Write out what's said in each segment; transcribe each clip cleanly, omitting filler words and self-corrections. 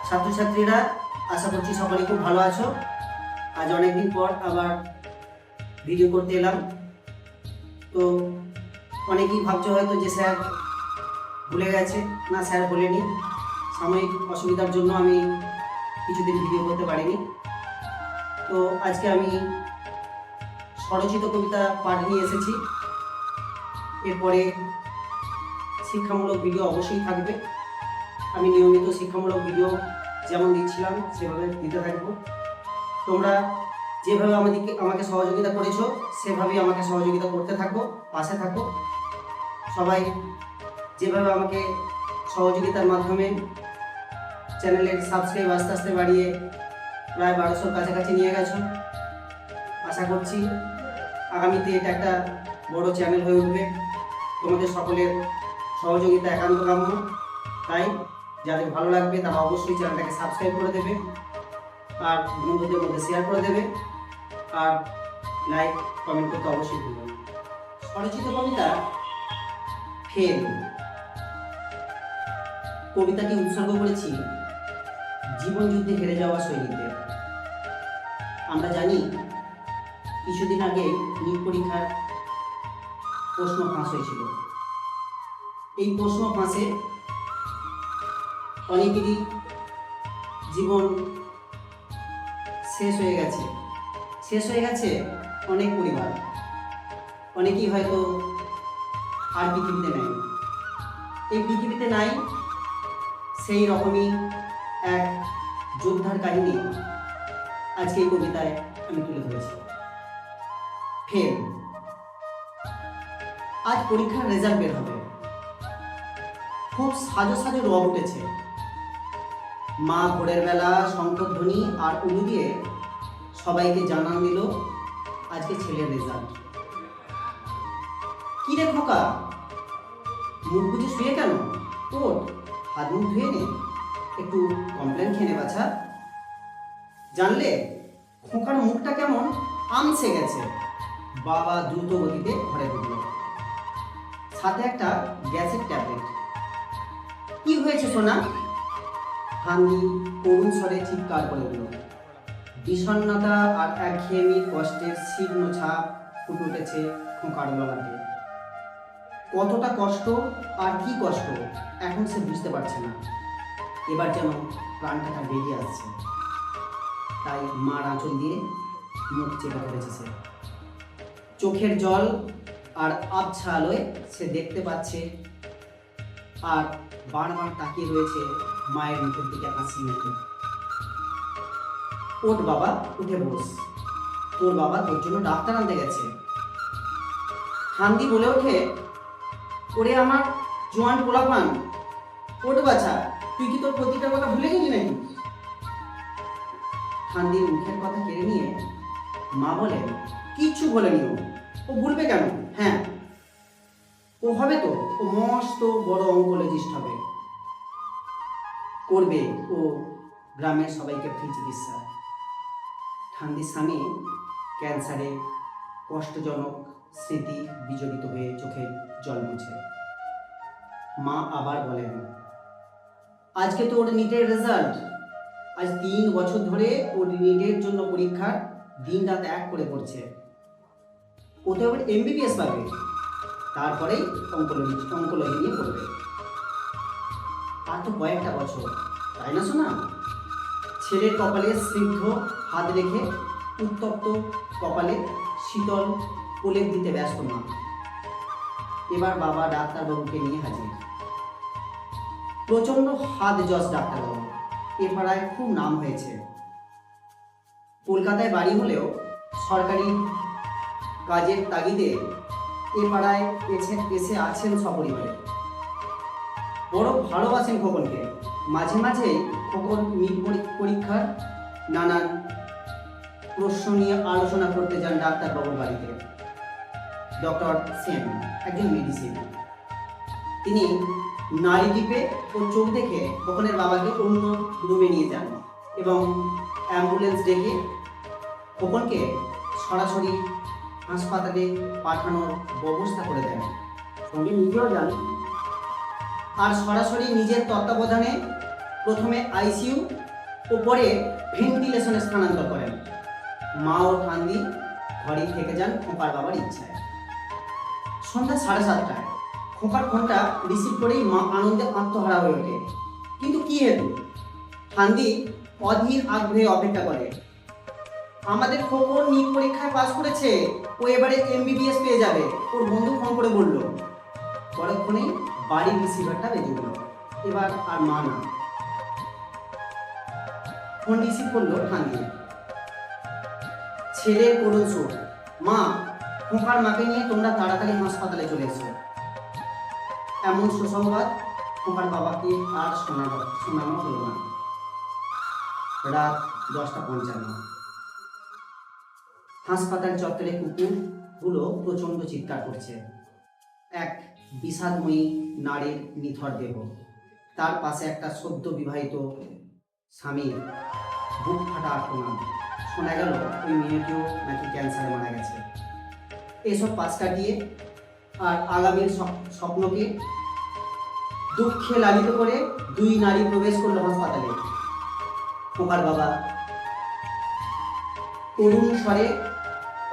ছাত্রছাত্রীরা, আশা করছি সকলে খুব ভালো আছো। আজ অনেকদিন পর আবার ভিডিও করতে এলাম। তো অনেকেই ভাবছো হয়তো যে স্যার ভুলে গেছে। না, স্যার ভুলেনি। সাময়িক অসুবিধার জন্য আমি কিছুদিন ভিডিও করতে পারিনি। তো আজকে আমি স্বরচিত কবিতা পাঠ নিয়ে এসেছি। এরপরে শিক্ষামূলক ভিডিও অবশ্যই থাকবে। আমি নিয়মিত শিক্ষামূলক ভিডিও যেমন দিচ্ছিলাম সেভাবে দিতে থাকবো। তোমরা যেভাবে আমাকে সহযোগিতা করেছো সেভাবেই আমাকে সহযোগিতা করতে থাকো, পাশে থাকো। সবাই যেভাবে আমাকে সহযোগিতার মাধ্যমে চ্যানেলের সাবস্ক্রাইব আস্তে আস্তে বাড়িয়ে প্রায় 1200-র কাছাকাছি নিয়ে গেছো। আশা করছি আগামীতে এটা একটা বড় চ্যানেল হয়ে উঠবে। তোমাদের সকলের সহযোগিতা একান্ত কাম্য। তাই যাদের ভালো লাগবে তারা অবশ্যই চ্যানেলটাকে সাবস্ক্রাইব করে দেবে, আর বন্ধুদের মধ্যে শেয়ার করে দেবে, আর লাইক কমেন্ট করতে অবশ্যই ভুলবে না। স্বরচিত কবিতা ফেল। কবিতাটি উৎসর্গ করেছি জীবন যুদ্ধে হেরে যাওয়া সৈনিকদের। আমরা জানি কিছুদিন আগে নিট পরীক্ষার প্রশ্ন ফাঁস হয়েছিল। এই প্রশ্ন ফাঁসে অনেকেরই জীবন শেষ হয়ে গেছে অনেক পরিবার। অনেকেই হয়তো আর পৃথিবীতে নাই। এই পৃথিবীতে নাই সেই রকমই এক যোদ্ধার কাহিনী আজকে এই কবিতায় আমি তুলে ধরেছি। ফেল। আজ পরীক্ষার রেজাল্ট বের হবে। খুব সাজো সাজো রব উঠেছে। মা ভোরের বেলা শঙ্খধ্বনি আর উলু দিয়ে সবাইকে জানান দিল আজকে ছেলের রেজাল্ট। কি রে খোকা, মুখ বুঝে শুয়ে কেন? ওঠ, হাত মুখ ধুয়ে নে, একটু কমপ্লেন খেয়ে নে বাছা। জানলে খোকার মুখটা কেমন আমসে গেছে। বাবা দ্রুত গতিতে ঘরে ঢুকলো, সাথে একটা গ্যাসের ট্যাবলেট। কি হয়েছে সোনা? হাঙ্গি করুণ স্বরে চিৎকার করে উঠল। বিষণ্ণতা আর একঘেয়েমির কষ্টের ছিন্ন ছাপ ফুটে উঠেছে খোকার গলাতে। কতটা কষ্ট আর কি কষ্ট এখন সে বুঝতে পারছে না। এবার যেন প্রাণটা তার বেরিয়ে আসছে। তাই মার আঁচল দিয়ে মুখ চেপে ধরেছে সে। চোখের জল আর আবছা আলোয় সে দেখতে পাচ্ছে, আর বারবার তাকিয়ে রয়েছে মায়ের মুখের দিকে হাসি মুখে। ওঠ বাবা, উঠে বস, তোর বাবা তোর জন্য ডাক্তার আনতে গেছে। হান্দি বলে ওঠে, ওরে আমার জোয়ান পোলাপান, ওঠ বাছা, তুই কি তোর প্রতিটা কথা ভুলে গেলি নাকি? হান্দির মুখের কথা কেড়ে নিয়ে মা বলেন, কিচ্ছু বলেনি ও ভুলবে কেন? হ্যাঁ, ও হবে তো, ও মস্ত বড় অঙ্কোলজিস্ট হবে। করবে ও গ্রামের সবাইকে ফ্রি চিকিৎসা। ঠান্দির স্বামী ক্যান্সারে কষ্টজনক স্মৃতি বিজড়িত হয়ে চোখে জল মুছে। মা আবার বলেন, আজকে তো ওর নিটের রেজাল্ট। আজ 3 বছর ধরে ওর নিটের জন্য পরীক্ষার দিন রাত এক করে পড়ছে। ও তো এবার MBBS পাবে, তারপরেই অঙ্কোলজি নিয়ে পড়বে। আর তো কয়েকটা বছর, তাই না শোনা? ছেলের কপালে স্নিগ্ধ হাত রেখে উত্তপ্ত কপালে শীতল প্রলেপ দিতে ব্যস্ত মা। এবার বাবা ডাক্তারবাবুকে নিয়ে হাজির। প্রচন্ড হাত জজ ডাক্তারবাবু, এ পাড়ায় খুব নাম হয়েছে। কলকাতায় বাড়ি হলেও সরকারি কাজের তাগিদে এ পাড়ায় এসে আছেন সপরিবারে। বড় ভালোবাসেন খোকনকে। মাঝে মাঝে খোকন নিট পরীক্ষার নানান প্রশ্ন নিয়ে আলোচনা করতে যান ডাক্তারবাবুর বাড়িতে। ডক্টর সেন একজন মেডিসিন। তিনি নাড়ি টিপে ও চোখ দেখে খোকনের বাবাকে অন্য রুমে নিয়ে যান এবং অ্যাম্বুলেন্স ডেকে খোকনকে সরাসরি হাসপাতালে পাঠানোর ব্যবস্থা করে দেন। সঙ্গে নিজেও যান, আর সরাসরি নিজের তত্ত্বাবধানে প্রথমে আইসিইউ ও পরে ভেন্টিলেশনে স্থানান্তর করেন। মা ও ঠান্দি ঘরেই থেকে যান খোকার বাবার ইচ্ছায়। সন্ধ্যা 7:30টায় খোকার ফোনটা রিসিভ করেই মা আনন্দে আত্মহারা হয়ে ওঠে। কিন্তু কি হেতু? ঠান্দি অধীর আগ্রহে অপেক্ষা করে। আমাদের খোকন নিট পরীক্ষায় পাস করেছে, ও এবারে এমবিবিএস পেয়ে যাবে, ওর বন্ধু ফোন করে বলল। পরক্ষণেই বাড়ির রিসিভারটা বেজে উঠল। এবার আর মা না, ফোন রিসিভ করলো ঠান্দি। ছেলের করুণ সুর, মা, খোকার মাকে নিয়ে তোমরা তাড়াতাড়ি হাসপাতালে চলে এসো। এমন সুসংবাদ খোকার বাবাকে আর শোনানো হলো না। রাত 10:55। হাসপাতাল চত্বরে কুকুরগুলো প্রচণ্ড চিৎকার করছে। এক বিষাদময়ী নারীর নিথর দেহ, তার পাশে একটা সদ্য বিবাহিত স্বামীর বুক ফাটা আক্রমণ। শোনা গেল ওই মেয়েটিও নাকি ক্যান্সারে মারা গেছে। এসব পাশ কাটিয়ে আর আগামীর স্বপ্নকে দুঃখে লালিত করে দুই নারী প্রবেশ করলো হাসপাতালে। খোকার বাবা করুণ স্বরে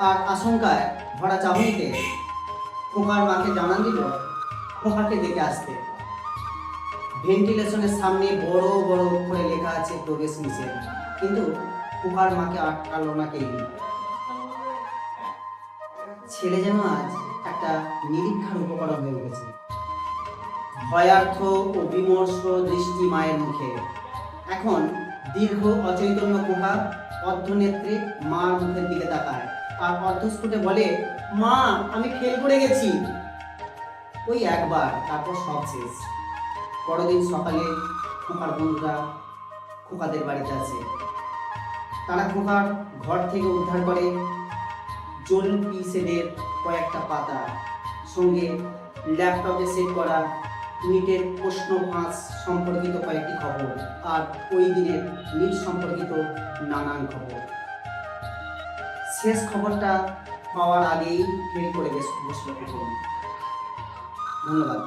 আর আশঙ্কায় ভরা চাহনিতে খোকার মাকে জানান দিল খোকাকে দেখে আসতে। ভেন্টিলেশনের সামনে বড় বড় অক্ষরে লেখা আছে প্রবেশ নিষেধ, কিন্তু খোকার মাকে আটকালো না কেউ। ছেলে যেন আজ একটা নিরীক্ষার উপকরণ হয়ে উঠেছে। ভয়ার্থ ও বিমর্ষ দৃষ্টি মায়ের মুখে। এখন দীর্ঘ অচৈতন্য খোকা অর্ধনেত্রে মার মুখের দিকে তাকায় আর অর্ধস্ফুটে বলে, মা, আমি ফেল করে গেছি। ওই একবার, তারপর সব শেষ। পরদিন সকালে খোকার বন্ধুরা খোকাদের বাড়িতে আসে। তারা খোকার ঘর থেকে উদ্ধার করে জলপি সেদের কয়েকটা পাতা, সঙ্গে ল্যাপটপে সেভ করা নিটের প্রশ্ন ফাঁস সম্পর্কিত কয়েকটি খবর আর ওই দিনের নিট সম্পর্কিত নানান খবর। শেষ খবরটা পাওয়ার আগেই ফেল করে বসলো। ধন্যবাদ।